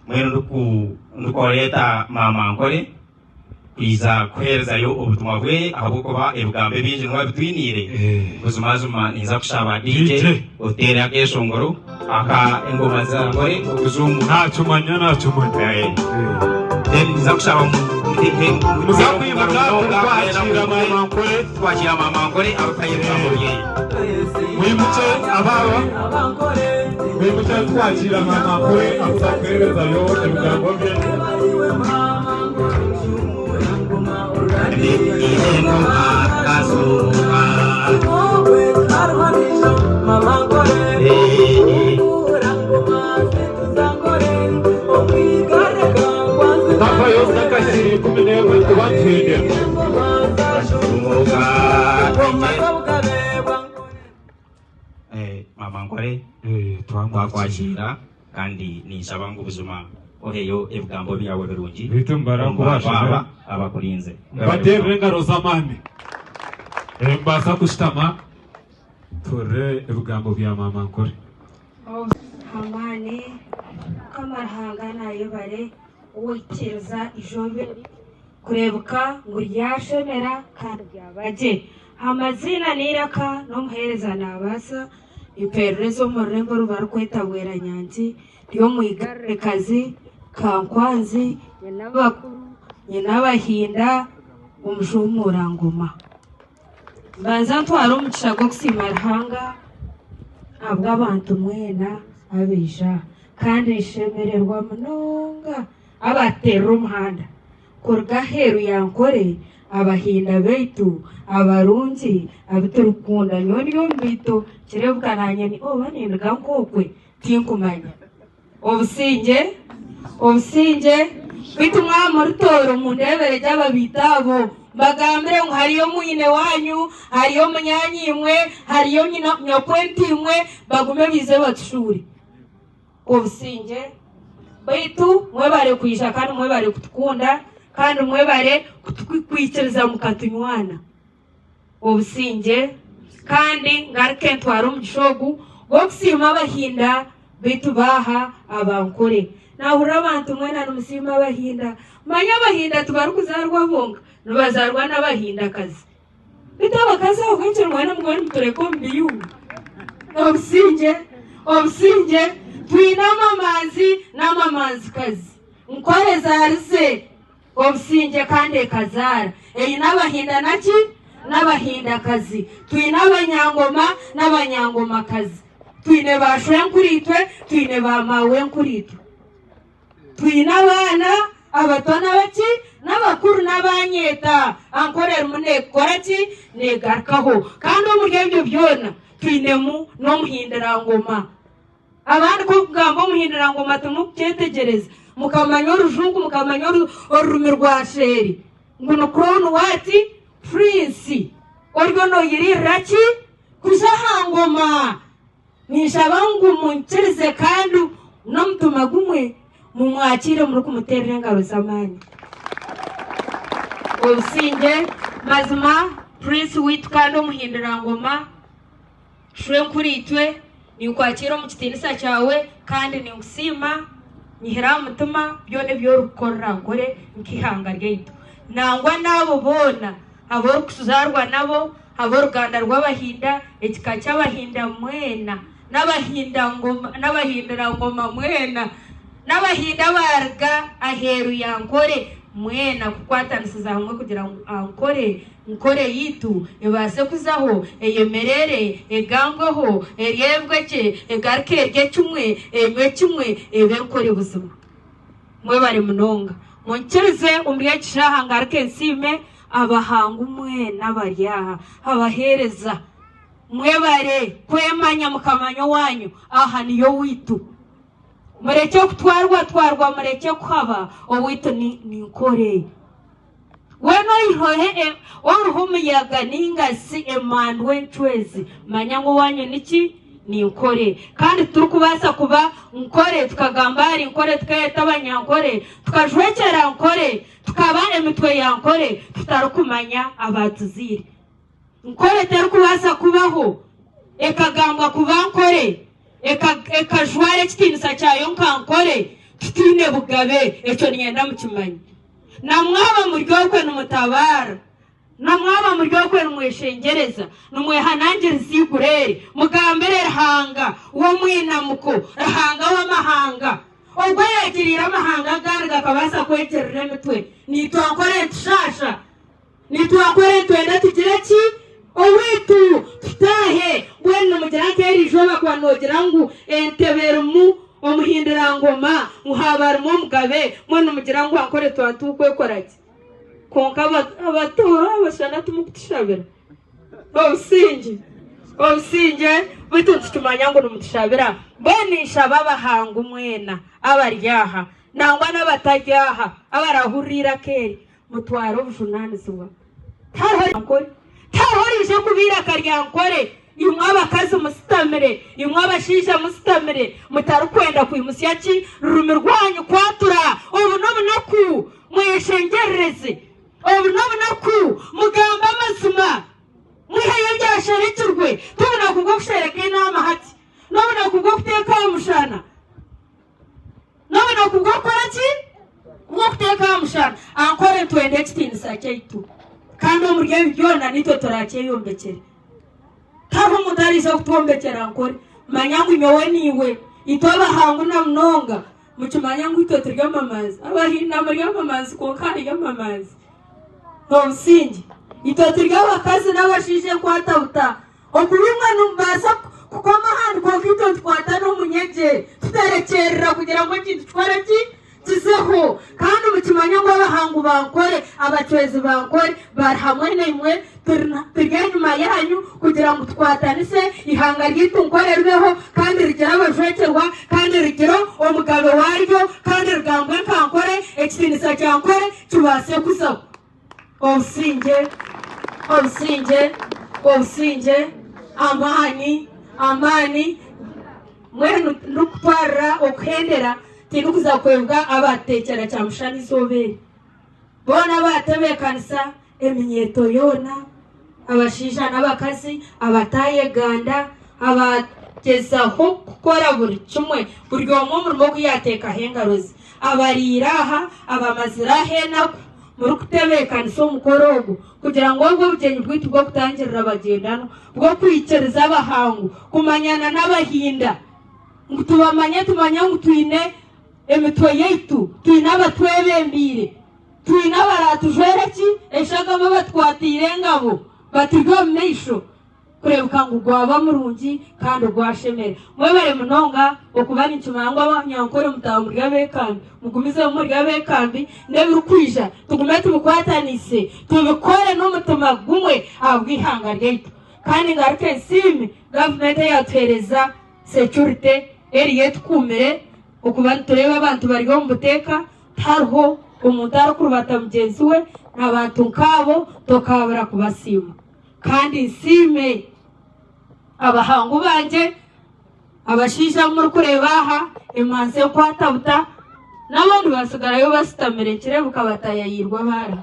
mwene nukoleta mama nkore iza kwereza yo ubutumwa bwe ahabukoba ebugambe binje nwa bitwinire kuzumazuma niza kushaba DJ hotel ya Keshongoro aka engoma za nkore kuzumu ntacyo manya then niza kushaba muzakwima twakira mama nkore abakayira muriye mwimuce ababa mwimuce twakira mama nkore akuzakwereza yo ebugambo bye mama nkore twakwakira kandi nisaba ngo ubuzima oheyo ebugambo byawe birungi bitumbara kubasha abakurinze batere ngaro zamani mbasa kushitama tore ebugambo bya mama nkore hamane kamarhanga nayo bare uwikiriza ijobe kurebuka ngo ryashemera kandi byabaje amazina niraka no muhereza nabasa iperezo mu rembo rubaru kwetabwera nyanzi yo muigarre kazi kankwanzi n'abakuru n'abahinda umujumura ngoma banza ntwara umugisha go kusimarhanga abwa abantu mwena abija kandi ishemererwa munonga abatera umuhanda kurgaheru yankore abahinda beitu abarunzi abiturukunda nyoniyo mbito kirebukana ni banindaga nkokwe tinkumanya obusinge bitu mwama rutoro mundebere by'ababitabo bagambire ngo hariyo mwine wanyu hariyo munyanyi imwe hariyo nyakwenti imwe bagume bize batushuri obusinge baitu mwebare kwisha kandi mwebare kutukunda kandi mwebare kutukwikiriza mukatunywana obusinge kandi ngaruke ntwara umugishogu go kusima abahinda bitu baha abankore nahura abantu mwena n'umusima abahinda manya abahinda tubaru kuzarwa bonga nubazarwa n'abahinda kazi bitu abakazi aho kenshi mwena mwene mutureko mbiyunga obusinge twina n'amamanzi kazi nkore zarize obusinge kandi kazara eyi n'abahinda naki n'abahinda kazi twina n'abanyangoma kazi twine bashwenkuritwe twine bamawenkuritwe twina abana abatona baki n'abakuru n'abanyeta ankorera munekora ki negarkaho kandi umuryo byona twinemu no muhindirangoma abandi ko kugamba muhindirangoma tumukyetegereza mukamanya urujungu mukamanya ururumi rwa sheri nguno crown wati prince oryo no yiriraki kuzahangoma nishabangu munchirize kandi no mutuma gumwe mumwakire muri kumuterera ngaro zamani obusinge mazima prince witu kandi umuhindirangoma shwenkuritwe ni ukwakira mu kitinisa cyawe kandi ni usima nyihira mutuma byone byo rukorra ngore nkihanga ryeito nangwa nabo bona abo kusuzarwa nabo abo ruganda rw'abahinda ekika cy'abahinda mwena n'abahindira ngoma mwena n'abahinda barga aheru yankore mwena kukwatanisiza hamwe kugira ngo nkore yitu ibase kuzaho eyemerere egangweho eryebweke egarke ryecumwe enywe ebenkore buzima mwe bari munonga munkirize umriye kishaha ngarke nsime abahanga umwena baryaha abahereza mwebare kwemanya mukamanyo wanyu aha niyo witu mureke kutwarwa mureke kwaba owitu ni nkore weno ihohe oruhumuyaga ningasi emandwe ntwezi manya ngo wanyu niki ni nkore kandi turukubasa kuba nkore tukagambari nkore tukayeta abanyankore tukajwekera nkore tukaba emitwe ya nkore tutarukumanya abatuziri nkore terukubasa kubaho ekagambwa kuba nkore ekajware kitinisa cyayo nkankore twine bugabe eco niyenda mukimanyi namwaba muryokwe numutabara namwaba muryokwe numweshengereza numwehanangiriza igurere mugambere rahanga uwo mwinamuko rahanga w'amahanga ubwo yagirira amahanga gari gakabasa kwegerera emitwe nitwakore tushasha nitwakore twenda tugire ki owitu tutahe wenu mugira keri joba kwanogira ngo enteberumu omuhindira ngoma muhabarimo mugabe mwenu mugira ngo akore twantu kwekoraki konka abatora abashana tumukutishabira obusinge bitunze tumanya ngo numutishabira benisha babahanga umwena abaryaha nangwa n'abatajyaha abarahurira keri mutwaro ubujunaniziwa tarorije kubira karyankore imwe abakazi musitamire imwe abashisha musitamire mutarukwenda kwimusyaki rurumi rwanyu kwatura ubu nobunaku mweshengereze ubu nobunaku mugamba amazima mwiheye byasherekirwe tubona kubwo kushereka inama hati nobona kubwo kuteka amushana nobona kubwo koraki kubwo kuteka amushana ankore twende kitinisa cyaitu kandi umurye byona nito torakeyombekere tabo mudarisa kutombekera ankore manyangu nyowe niwe itoba hangu na mnonga mukimanyangu ito turgamamazi abahinda murgamamazi ko kandi gamamazi nonsingi ito turgabakazi n'abashije kwatabuta okubimwa numbasa kukoma handi ko kito twata no munyeje tutarekerera kugira ngo kitwara kizeho kandi mukimanya ngo abahangu bankore abacwezi bankore barhamwe nemwe turgenyuma yanyu kugira ngo twatanise ihanga ry'itunkorerweho kandi rigira abajwekerwa kandi rigira umugabe waryo kandi rugambwe kankore ekitinisa cyankore kibase kusaho obusinge amani mwenu nukutwara okuhendera tinukuza kwebwa abatekera cyamushani zobere bona batebekanisa eminyeto yona abashisha n'abakazi abatayeganda abagezaho gukora buri kimwe buri omwe murimo kuyateka hengarozi abariraha abamazirahe nako muri kutebekanisa omukorogo kugira ngo ubwo bugenyi bwitu bwo kutangirira abagendano bwo kwikereza abahangu kumanyana n'abahinda ngo tumanya ngo twine emitwe yaitu twine abatwebembire twine abaratujwereki eshagamo batwatire ngabo batirwa meisho kurebuka ngo gwaba murungi kandi gwashemere mwebare munonga okubana inchumangwa abanyankore mutamburi yabekambi mugumize muri yabekambi nebirukwija tugume tubukwatanise tubikore n'umutima gumwe abwihanga ryaitu kandi ngaruke sime government yatwereza security eri kumere okubana tureba abantu bari mu buteka tarho umuntu arukurubata mugenzi we n'abantu nkabo tokabura kubasima kandi nsime abahangu banje abashisha muri kurebaha imanze kwatabuta n'abandi basigarayo basitamire kirebuka batayayirwa bara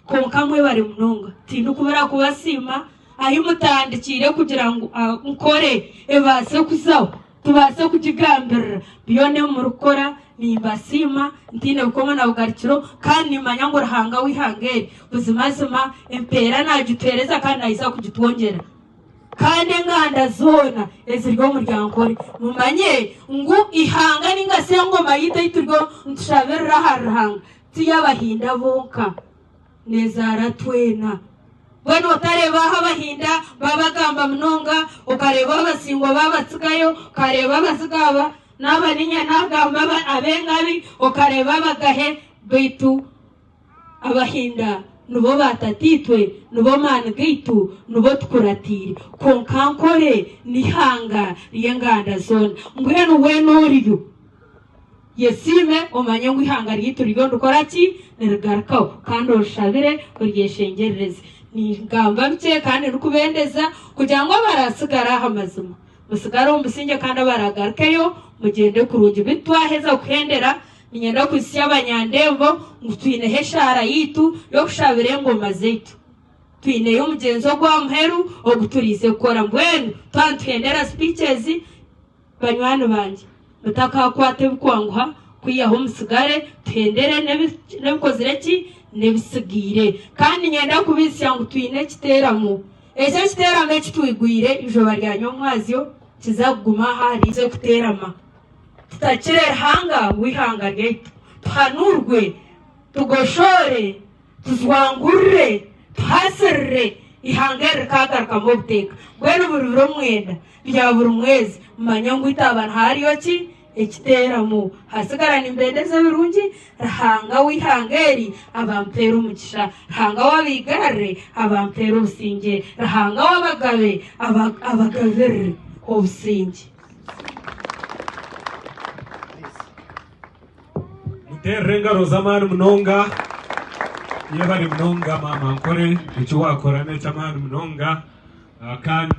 konkamwe bari munonga tindu kubera kubasima ahi mutandikire kugira ngo nkore ebase kusaho tubase kugigambira biyone mu rukora nimbasima ntine bukoma na bugarikiro kandi manya ngo rahanga wihangere buzimazima impera najitereza kandi nahisa kugitwongera kandi nganda zona ezirgo muryankore mumanye ngo ihanga ningase ngo mayita yiturgo ntushabera harahanga tiyabahinda bonka nezara twena bano utareba abahinda babagamba mnonga ukareba abasingo babatsigayo ukareba abasigaba n'abaninya nagamba abengabi ukareba bagahe bitu abahinda nubo batatitwe nubo mangitu nubo tukuratire konkankore nihanga ryenganda zone ngweno wenoriyo yesime omanye ngo ihanga ryiturigo ndukoraki nirgarakaho kandi urushabire uryeshengereze ni ngamba bike kandi rukubendeza kugira ngo barasigara hamazima musigara umusinge kandi baragarukeyo mugende kurungi bitwaheza kuhendera ninyenda kwisi y'abanyandembo ngutwine heshara yitu yo kushabire ngoma zetu twine yo mugenzo gwa muheru oguturize kora mbwenu twantuhendera speeches banywani banje mutaka kwate bukwanguha kwiyaho musigare tuhendere nebikozire ki nebisigire kandi nyenda kubisya ngo tuyine kiteramo ese kiteramo ekitwigwire ijoba rya nyomwazyo kizaguma hari zo kuterama tutakire hanga wihanga geto tuhanurwe tugoshore tuzwangurre tuhasirre ihangere kagaruka mu buteka gwene bururo mwenda bya buri mwezi manya ngo itabana hariyo ki ekiteramo hasigarana imbendeze birungi rahanga wihangeri abampera umugisha rahanga wabigare abampera ubusinge rahanga wabagabe abagabere obusinge muterrenga rozamani munonga iyo bari munonga mama nkore icyo wakora neza mani munonga kandi